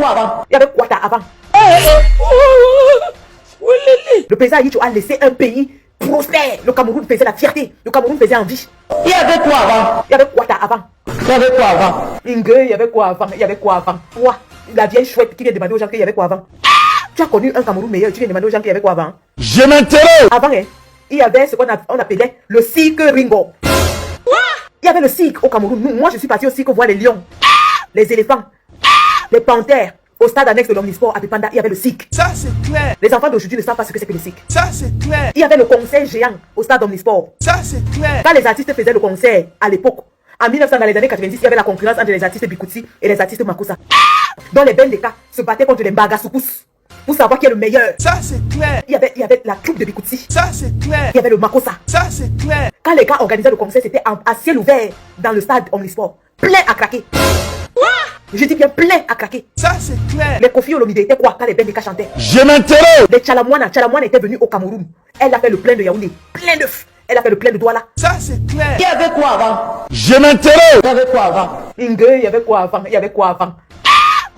quoi avant? Il y avait Ouattara avant. Le président Ahidjo a laissé un pays prospère. Le Cameroun faisait la fierté. Le Cameroun faisait envie. Il y avait quoi avant? Il y avait Ouattara avant. Il y avait quoi avant? Il y avait quoi avant? Il y avait quoi avant? Toi, la vieille chouette qui vient demander aux gens qu'il y avait quoi avant. Tu as connu un Cameroun meilleur, tu viens demander aux gens qu'il y avait quoi avant. Je m'intéresse. Avant, hein, il y avait ce qu'on appelait le cirque Ringo. Il y avait le cirque au Cameroun. Moi, je suis parti au cirque voir les lions, les éléphants, les panthères. Au stade annexe de l'Omnisport à Pépanda, il y avait le cirque. Ça, c'est clair. Les enfants d'aujourd'hui ne savent pas ce que c'est que le cirque. Ça, c'est clair. Il y avait le concert géant au stade Omnisport. Ça, c'est clair. Quand les artistes faisaient le concert à l'époque, en 1900, dans les années 90, il y avait la concurrence entre les artistes Bikutsi et les artistes Makusa. Dont les Bendeka se battaient contre les Mbagasukus pour savoir qui est le meilleur. Ça, c'est clair. Il y avait la troupe de Bikutsi. Ça, c'est clair. Il y avait le Makosa. Ça, c'est clair. Quand les gars organisaient le concert, c'était à ciel ouvert dans le stade Omnisport. Plein à craquer. Je dis bien plein à craquer. Ça, c'est clair. Les Kofi Olomide étaient quoi quand les Bendeka chantaient? Je m'intéresse. Les Tchalamouana était venue au Cameroun. Elle a fait le plein de Yaoundé. Plein d'œufs. Elle a fait le plein de Douala. Ça, c'est clair. Il y avait quoi avant? Je m'intéresse. Il y avait quoi avant? Il y avait quoi avant? Il y avait quoi avant?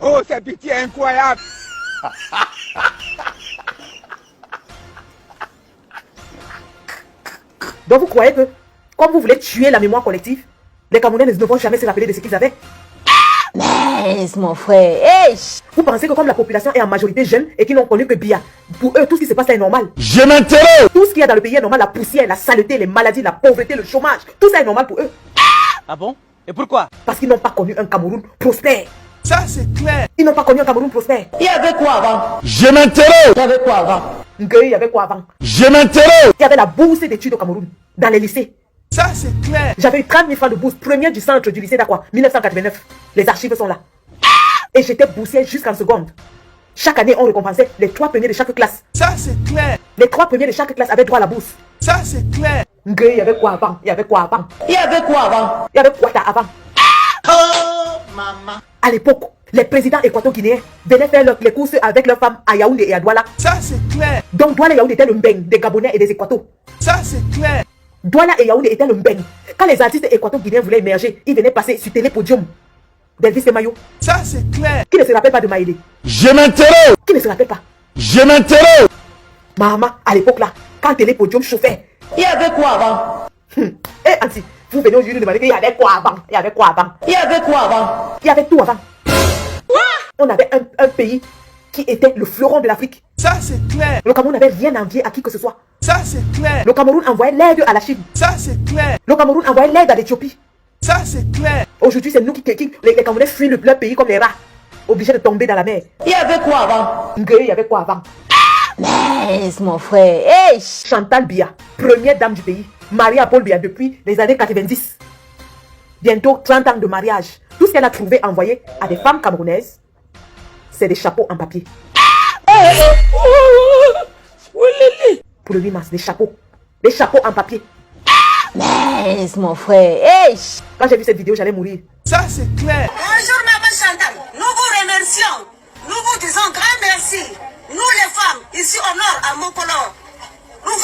Oh, c'est pitié incroyable. Donc vous croyez que, comme vous voulez tuer la mémoire collective, les Camerounais ne vont jamais se rappeler de ce qu'ils avaient? Mais mon frère, hey. Vous pensez que comme la population est en majorité jeune et qu'ils n'ont connu que Biya, pour eux tout ce qui se passe là est normal? Je m'intéresse. Tout ce qu'il y a dans le pays est normal, la poussière, la saleté, les maladies, la pauvreté, le chômage, tout ça est normal pour eux. Ah bon? Et pourquoi? Parce qu'ils n'ont pas connu un Cameroun prospère. Ça, c'est clair. Ils n'ont pas connu un Cameroun prospère. Il y avait quoi avant? Je m'intéresse. Il y avait quoi avant? Il y avait quoi avant? Je m'intéresse. Il y avait la bourse d'études au Cameroun, dans les lycées. Ça, c'est clair. J'avais eu 30 000 francs de bourse, première du centre du lycée d'Aqua, 1989. Les archives sont là. Et j'étais boursière jusqu'en seconde. Chaque année, on récompensait les 3 premiers de chaque classe. Ça, c'est clair. Les 3 premiers de chaque classe avaient droit à la bourse. Ça, c'est clair. Il y avait quoi avant? Il y avait quoi avant? Il y avait quoi avant? Il y avait quoi avant? Oh, maman. À l'époque, les présidents équato-guinéens venaient faire les courses avec leurs femmes à Yaoundé et à Douala. Ça, c'est clair. Donc Douala et Yaoundé étaient le mbeng des Gabonais et des Équatos. Ça, c'est clair. Douala et Yaoundé étaient le mbeng. Quand les artistes équato-guinéens voulaient émerger, ils venaient passer sur Télépodium d'Elvis et Mayo. Ça, c'est clair. Qui ne se rappelle pas de Maïlé? Je m'intéresse. Qui ne se rappelle pas? Je m'intéresse. Maman, à l'époque là, quand Télépodium chauffait. Il y avait quoi avant? Eh, Anti, vous venez aujourd'hui nous demander qu'il y avait quoi avant? Il y avait quoi avant? Il y avait quoi avant? Il y avait tout avant. On avait un pays qui était le fleuron de l'Afrique. Ça, c'est clair. Le Cameroun n'avait rien à envier à qui que ce soit. Ça, c'est clair. Le Cameroun envoyait l'aide à la Chine. Ça, c'est clair. Le Cameroun envoyait l'aide à l'Éthiopie. Ça, c'est clair. Aujourd'hui, c'est nous les Camerounais fuient leur pays comme les rats, obligés de tomber dans la mer. Il y avait quoi avant? Il y avait quoi avant? Mais mon frère, hey. Chantal Biya, première dame du pays, mariée à Paul Biya depuis les années 90. Bientôt 30 ans de mariage. Tout ce qu'elle a trouvé envoyé à des femmes camerounaises, c'est des chapeaux en papier. Pour le 8 mars, des chapeaux. Des chapeaux en papier. Mais mon frère, hey. Quand j'ai vu cette vidéo, j'allais mourir. Ça, c'est clair. Bonjour, maman Chantal. Nous vous remercions. Nous vous disons grand merci. Nous, les femmes, ici au nord, à Mokolo. Nous, on ne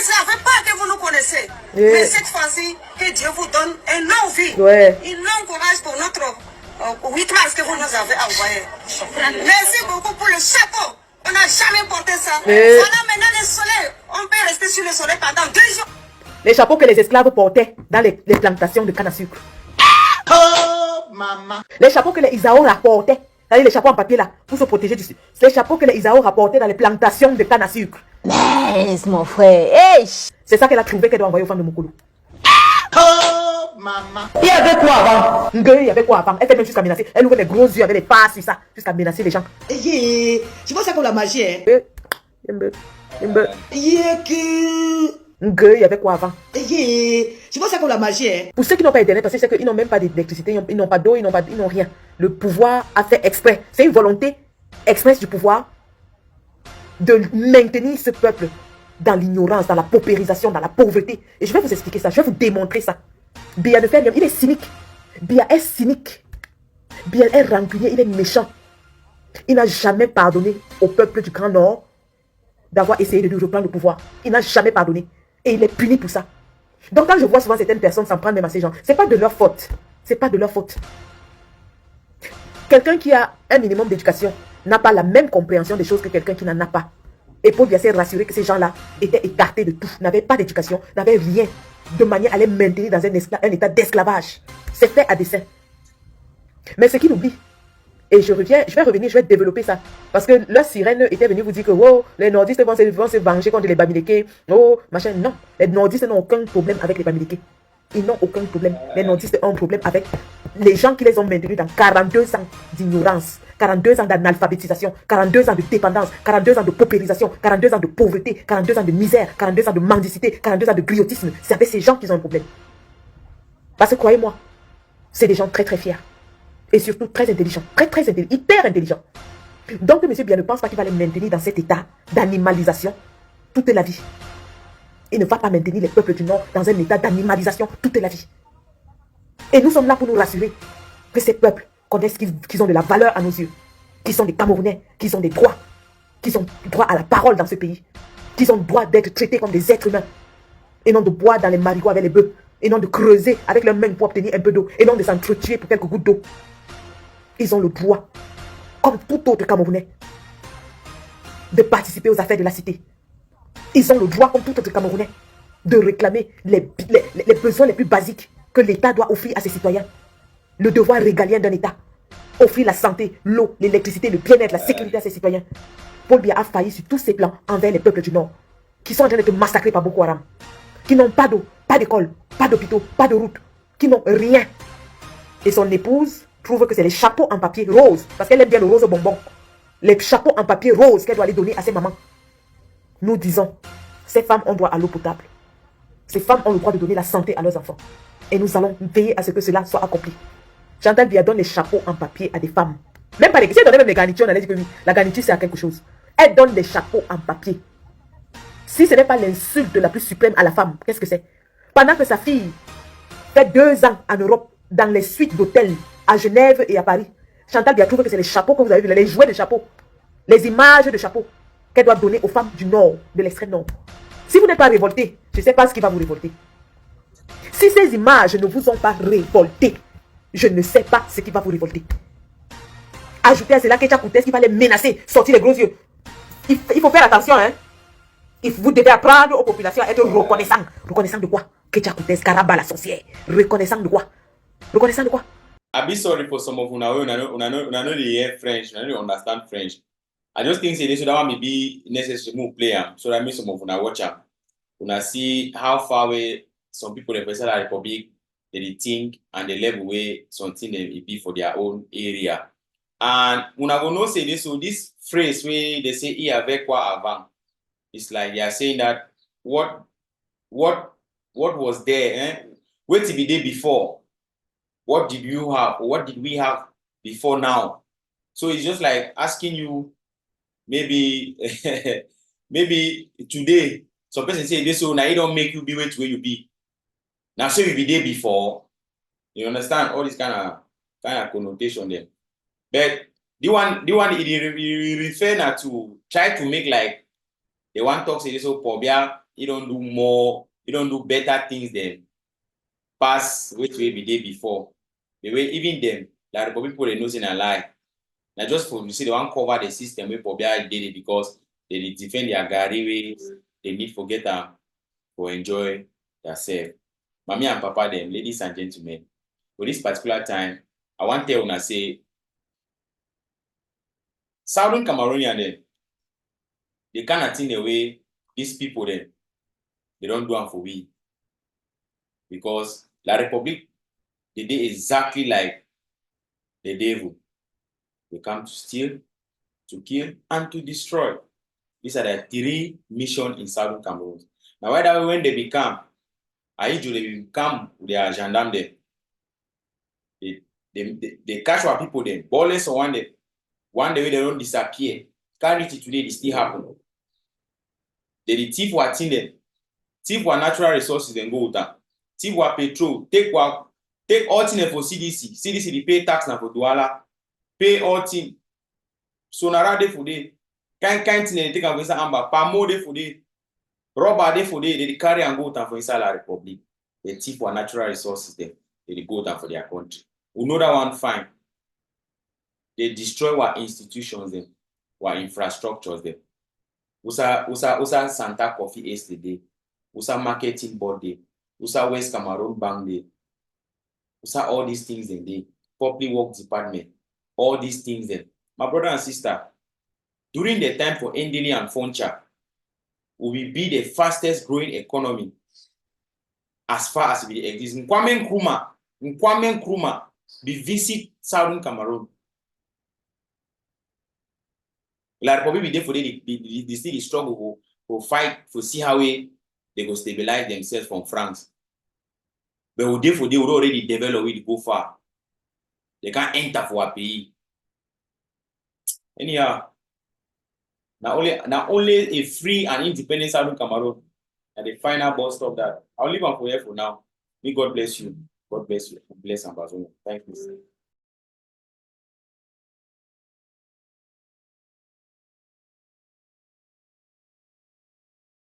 savait pas que vous nous connaissez. Mais cette fois-ci, que Dieu vous donne un long vie. Un long courage pour notre 8 mars que vous nous avez envoyé. Merci beaucoup pour le chapeau. On n'a jamais porté ça. Voilà maintenant le soleil. On peut rester sur le soleil pendant 2 jours. Les chapeaux que les esclaves portaient dans les plantations de canne à sucre. Oh, maman. Les chapeaux que les Isaos rapportaient, c'est-à-dire les chapeaux en papier là, pour se protéger du sucre. C'est les chapeaux que les Isaos rapportaient dans les plantations de canne à sucre. Mais mon frère, hey. C'est ça qu'elle a trouvé qu'elle doit envoyer aux femmes de Mokolo. Oh, maman. Il y avait quoi avant? Il y avait quoi avant? Elle fait même jusqu'à menacer. Elle ouvre les gros yeux avec les pas sur ça, jusqu'à menacer les gens. C'est pas ça pour la magie, hein? Il y avait quoi avant? C'est pas ça pour la magie, hein? Pour ceux qui n'ont pas internet, parce que c'est qu'ils n'ont même pas d'électricité, ils n'ont pas d'eau, ils n'ont rien. Le pouvoir a fait exprès. C'est une volonté express du pouvoir de maintenir ce peuple dans l'ignorance, dans la paupérisation, dans la pauvreté. Et je vais vous expliquer ça, je vais vous démontrer ça. Biya ne fait rien, il est cynique. Biya est cynique. Biya est rancunier, il est méchant. Il n'a jamais pardonné au peuple du Grand Nord d'avoir essayé de lui reprendre le pouvoir. Il n'a jamais pardonné. Et il est puni pour ça. Donc quand je vois souvent certaines personnes s'en prendre même à ces gens, c'est pas de leur faute. C'est pas de leur faute. Quelqu'un qui a un minimum d'éducation n'a pas la même compréhension des choses que quelqu'un qui n'en a pas. Et Paul Biya s'est rassuré que ces gens-là étaient écartés de tout, n'avaient pas d'éducation, n'avaient rien, de manière à les maintenir dans un état d'esclavage. C'est fait à dessein. Mais ce qu'il oublie, et je vais revenir, je vais développer ça. Parce que la sirène était venue vous dire que oh, les nordistes vont se venger contre les Bamileke. Oh, machin. Non, les nordistes n'ont aucun problème avec les Bamileke. Ils n'ont aucun problème. Les nordistes ont un problème avec les gens qui les ont maintenus dans 42 ans d'ignorance, 42 ans d'analphabétisation, 42 ans de dépendance, 42 ans de paupérisation, 42 ans de pauvreté, 42 ans de misère, 42 ans de mendicité, 42 ans de griotisme. C'est avec ces gens qu'ils ont un problème. Parce que croyez-moi, c'est des gens très très fiers. Et surtout très intelligents, très intelligents, hyper intelligents. Donc M. Biya ne pense pas qu'il va les maintenir dans cet état d'animalisation toute la vie. Il ne va pas maintenir les peuples du Nord dans un état d'animalisation toute la vie. Et nous sommes là pour nous rassurer que ces peuples connaissent qu'ils ont de la valeur à nos yeux, qu'ils sont des Camerounais, qu'ils ont des droits, qu'ils ont droit à la parole dans ce pays, qu'ils ont le droit d'être traités comme des êtres humains, et non de boire dans les marigots avec les bœufs, et non de creuser avec leurs mains pour obtenir un peu d'eau, et non de s'entretuer pour quelques gouttes d'eau. Ils ont le droit, comme tout autre Camerounais, de participer aux affaires de la cité. Ils ont le droit, comme tout autre Camerounais, de réclamer les besoins les plus basiques que l'État doit offrir à ses citoyens. Le devoir régalien d'un État. Offrir la santé, l'eau, l'électricité, le bien-être, la sécurité à ses citoyens. Paul Biya a failli sur tous ses plans envers les peuples du Nord, qui sont en train d'être massacrés par Boko Haram, qui n'ont pas d'eau, pas d'école, pas d'hôpitaux, pas de route, qui n'ont rien. Et son épouse trouve que c'est les chapeaux en papier rose, parce qu'elle aime bien le rose bonbon. Les chapeaux en papier rose qu'elle doit aller donner à ses mamans. Nous disons, ces femmes ont droit à l'eau potable. Ces femmes ont le droit de donner la santé à leurs enfants. Et nous allons veiller à ce que cela soit accompli. Chantal Biya donne les chapeaux en papier à des femmes. Même pas les... Si elle donnait même les garnitures, on allait dire que oui, la garniture c'est à quelque chose. Elle donne des chapeaux en papier. Si ce n'est pas l'insulte la plus suprême à la femme, qu'est-ce que c'est? Pendant que sa fille fait 2 ans en Europe, dans les suites d'hôtels, à Genève et à Paris, Chantal Biya trouve que c'est les chapeaux que vous avez vus, les jouets de chapeaux, les images de chapeaux qu'elle doit donner aux femmes du Nord, de l'extrême Nord. Si vous n'êtes pas révolté, je ne sais pas ce qui va vous révolter. Si ces images ne vous ont pas révolté, je ne sais pas ce qui va vous révolter. Ajoutez à cela Ketia Koutès qui va les menacer, sortir les gros yeux. Il faut faire attention, hein. Vous devez apprendre aux populations à être reconnaissants. Reconnaissants de quoi? Ketia Koutès, Karaba la sorcière. Reconnaissant de quoi? Reconnaissant de quoi? I be sorry for some of una no dey hear French, una no dey understand French. I just think say this should that one may be necessary to play am, so that means some of una watch am. Una see how far away some people in the Republic they think and the level where something they be for their own area. And una go know say this, so this phrase where they say "I avec quoi avant," it's like they are saying that what was there, eh? What did be there before? What did you have, or what did we have before now? So it's just like asking you, maybe maybe today, some person say this, so now it don't make you be where you be. Now so you be there before. You understand all this kind of connotation there. But the one it refer now to try to make like the one talk say this, so Paul Biya, he don't do more, he don't do better things than past which way be there before. The way even them, like the people they know in a lie. Now just for you see, they want cover the system where Paul Biya did it because they defend their Gary ways, they need to get them for enjoy themselves. Mommy and Papa them, ladies and gentlemen, for this particular time, I want to tell you say Southern Cameroonian them, they cannot think the way these people then they don't do them for we. Because La Republic, they did exactly like the devil. They come to steal, to kill, and to destroy. These are the 3 missions in Southern Cameroon. Now, whether when they become, I usually become with their gendarme there. They catch our people there. Ballers or one day they don't disappear. Carry it today, it still happen. They thief what in them. Thief what natural resources and go with them. Thief what petrol. Take all things for CDC. CDC they pay tax now for Douala. Pay all things. So now they for day. Kind thing they take away some amber. Pamo they for day. Rubber they for day. They carry and go down for inside La Republic. They thief what natural resources there. They go down for their country. We know that one fine. they destroy our institutions them, our infrastructures them. Usa Santa Coffee Estate day, Usa Marketing Board day, Usa West Cameroon Bank day, Usa all these things in the Public Works Department, all these things then. My brother and sister, during the time for Ndili and Foncha, we will be the fastest growing economy as far as it exists. Kwame Nkrumah, be visit Southern Cameroon. La Republic be there for the still struggle for fight for see how they go stabilize themselves from France. But we there for they would already develop it go far. They can't enter for a pays. Anyhow, not only a free and independent Southern Cameroon and the final bus stop that I'll leave on for here for now. May God bless you. God bless you. Bless Ambassador. Thank you.